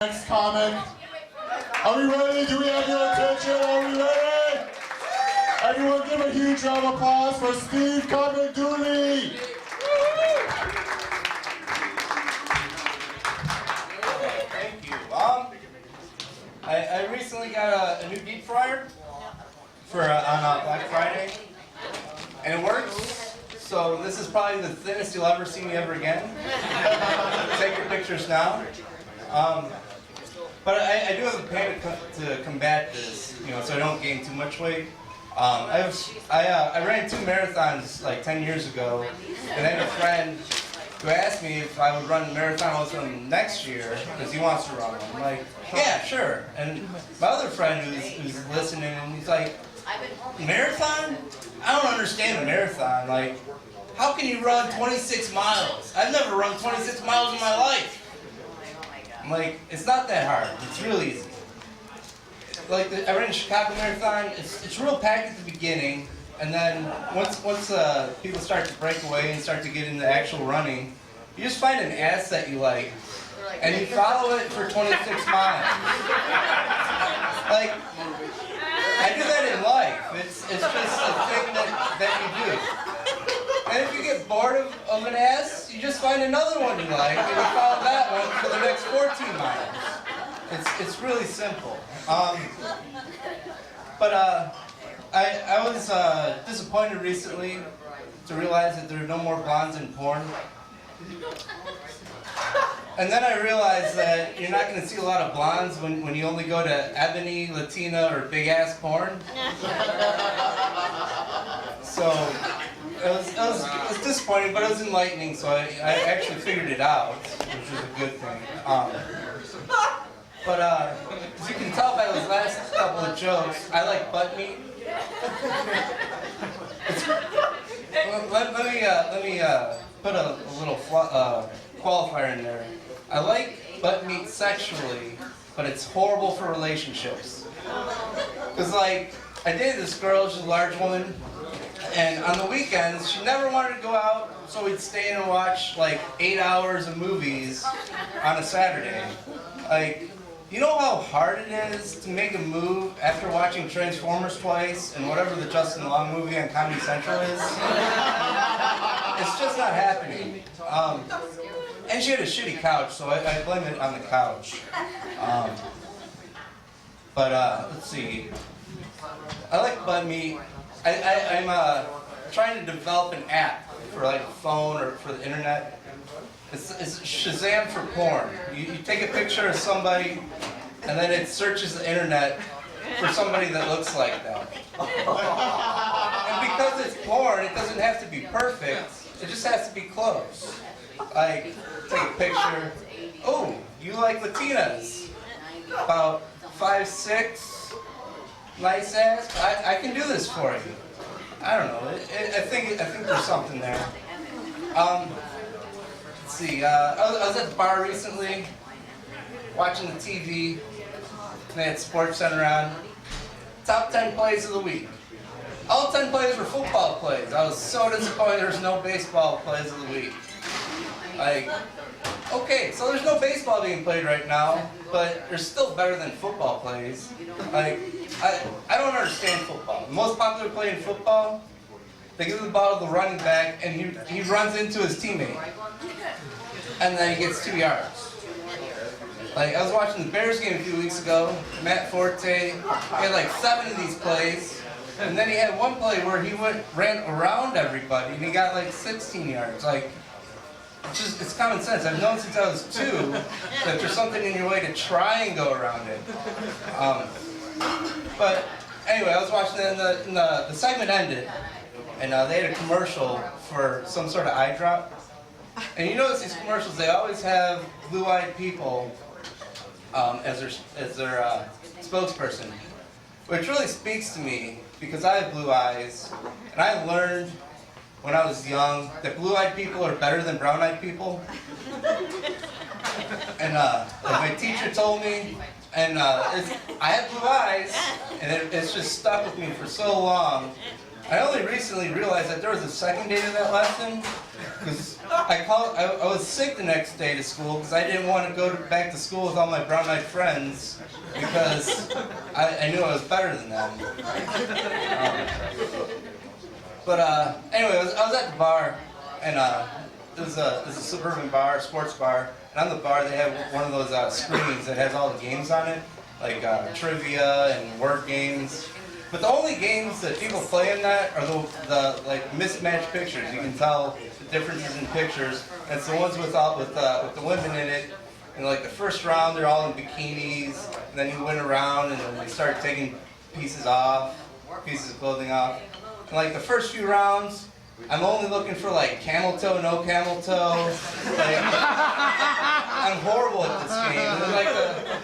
Next comic. Are we ready? Do we have your attention? Are we ready? Everyone give a huge round of applause for Steve Dooley. Thank you. I recently got a new deep fryer for on Black Friday, and it works. So this is probably the thinnest you'll ever see me ever again. Take your pictures now. But I do have a plan to combat this, so I don't gain too much weight. I ran 2 marathons like 10 years ago, and I had a friend who asked me if I would run a marathon with him next year because he wants to run one. I'm like, yeah, sure. And my other friend who's listening, and he's like, marathon? I don't understand a marathon. Like, how can you run 26 miles? I've never run 26 miles in my life. I'm like, it's not that hard. It's real easy. Like, I ran a Chicago Marathon. It's real packed at the beginning, and then once people start to break away and start to get into actual running, you just find an ass that you like, and you follow it for 26 miles. Like, I do that in life. It's just a thing that you do. And if you get bored of an ass, you just find another one you like, and you follow that one for the next 14 miles. It's really simple. But I was disappointed recently to realize that there are no more blondes in porn. And then I realized that you're not going to see a lot of blondes when you only go to Ebony, Latina, or big ass porn. So it was disappointing, but it was enlightening. So I actually figured it out, which was a good thing. But as you can tell by those last couple of jokes, I like butt meat. Let me put a little qualifier in there. I like butt meat sexually, but it's horrible for relationships. Because, like, I dated this girl, she's a large woman, and on the weekends, she never wanted to go out, so we'd stay in and watch, like, 8 hours of movies on a Saturday. Like, you know how hard it is to make a move after watching Transformers twice and whatever the Justin Long movie on Comedy Central is? It's just not happening. And she had a shitty couch, so I blame it on the couch. Let's see. I like butt meat. I'm trying to develop an app for like a phone or for the internet. It's Shazam for porn. You take a picture of somebody, and then it searches the internet for somebody that looks like that. And because it's porn, it doesn't have to be perfect. It just has to be close. Like, take a picture. Oh, you like Latinas? About 5'6", nice ass. I can do this for you. I don't know. I think there's something there. Let's see. I was at the bar recently, watching the TV. They had Sports Center on. Top 10 plays of the week. All 10 plays were football plays. I was so disappointed there was no baseball plays of the week. Like, okay, so there's no baseball being played right now, but they're still better than football plays. Like, I don't understand football. The most popular play in football, they give the ball to the running back, and he runs into his teammate, and then he gets 2 yards. Like, I was watching the Bears game a few weeks ago. Matt Forte, he had like 7 of these plays, and then he had one play where he ran around everybody, and he got like 16 yards. Like, it's common sense. I've known since I was 2 that there's something in your way to try and go around it. But anyway, I was watching it, and the segment ended, and they had a commercial for some sort of eye drop. And you notice these commercials, they always have blue-eyed people as their spokesperson, which really speaks to me because I have blue eyes, and I learned when I was young that blue-eyed people are better than brown-eyed people. And my teacher told me, and I have blue eyes, and it's just stuck with me for so long. I only recently realized that there was a second day to that lesson, because I was sick the next day to school because I didn't want to go back to school with all my brown-eyed friends because I knew I was better than them. Anyway, I was at the bar, and it was a suburban bar, sports bar, and on the bar they have one of those screens that has all the games on it, like trivia and word games. But the only games that people play in that are the like mismatched pictures. You can tell the differences in pictures. And it's the ones with the women in it. And like the first round, they're all in bikinis. And then you win a round, and then they start taking pieces of clothing off. And like the first few rounds, I'm only looking for like camel toe, no camel toe. Like, I'm horrible at this game. And then like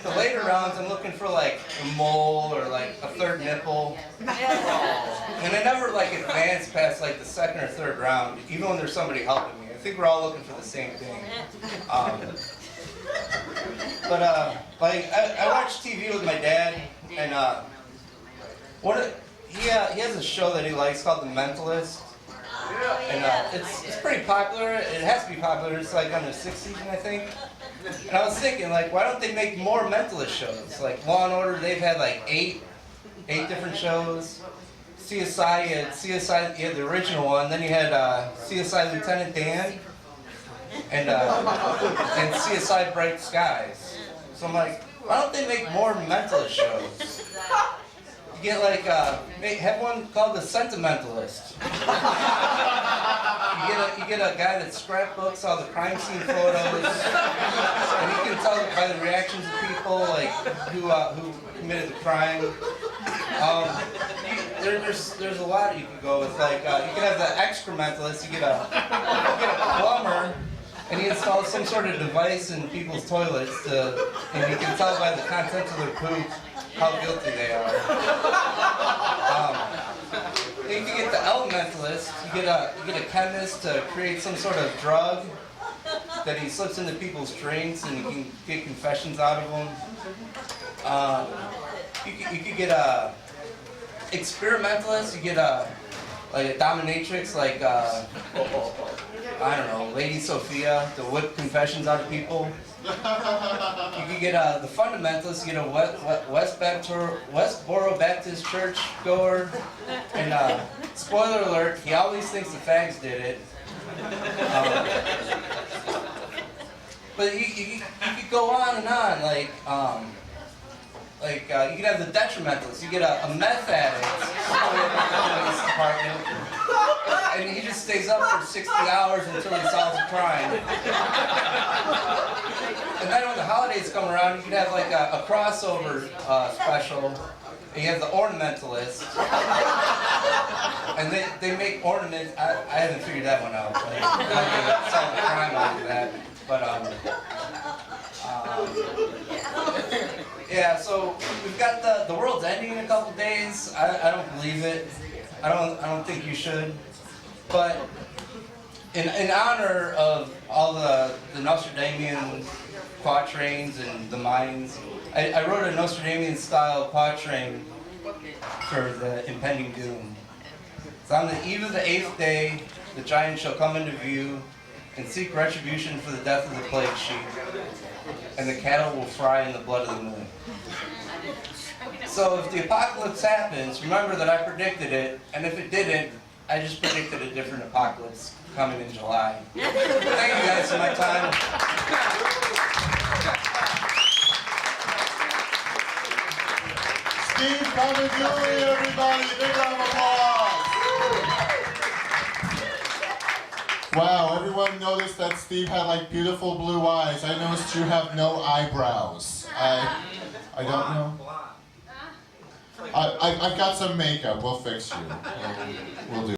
the later rounds, I'm looking for like a mole or like a third nipple. And I never like advance past like the second or third round, even when there's somebody helping me. I think we're all looking for the same thing. Like I watch TV with my dad, and he has a show that he likes called The Mentalist. And it's pretty popular. It has to be popular. It's like on the 6th season, I think. And I was thinking, like, why don't they make more mentalist shows? Like Law and Order, they've had like eight different shows. CSI, you had the original one. Then you had CSI Lieutenant Dan, and CSI Bright Skies. So I'm like, why don't they make more mentalist shows? You get like have one called The Sentimentalist. You get a guy that scrapbooks all the crime scene photos, and you can tell by the reactions of people like who committed the crime. There's a lot you can go with. Like you can have the excrementalist. You get a plumber, and he installs some sort of device in people's toilets and you can tell by the contents of their poop how guilty they are. Then you get the elementalist. You get a chemist to create some sort of drug that he slips into people's drinks, and you can get confessions out of them. You could get a experimentalist. You get like a dominatrix, like I don't know, Lady Sophia, to whip confessions out of people. You could get the fundamentalist. You get a Westboro Baptist church goer, and spoiler alert, he always thinks the fags did it. But you could go on and on, like you could have the detrimentalist. You get a meth addict in this department, and he just stays up for 60 hours until he solves a crime. And then when the holidays come around, you could have like a crossover special. And you have the ornamentalist, and they make ornaments. I haven't figured that one out. Like, how to solve a crime like that, but yeah, so we've got the world's ending in a couple days. I don't believe it. I don't think you should. But in honor of all the Nostradamian quatrains and the mines, I wrote a Nostradamian style quatrain for the impending doom. It's on the eve of the 8th day, the giant shall come into view and seek retribution for the death of the plague sheep, and the cattle will fry in the blood of the moon. So if the apocalypse happens, remember that I predicted it, and if it didn't, I just predicted a different apocalypse coming in July. Thank you guys for my time. Steve, come and Julie, everybody. Big round of applause. Wow, everyone noticed that Steve had like beautiful blue eyes. I noticed you have no eyebrows. I don't know. I've got some makeup. We'll fix you. We'll do.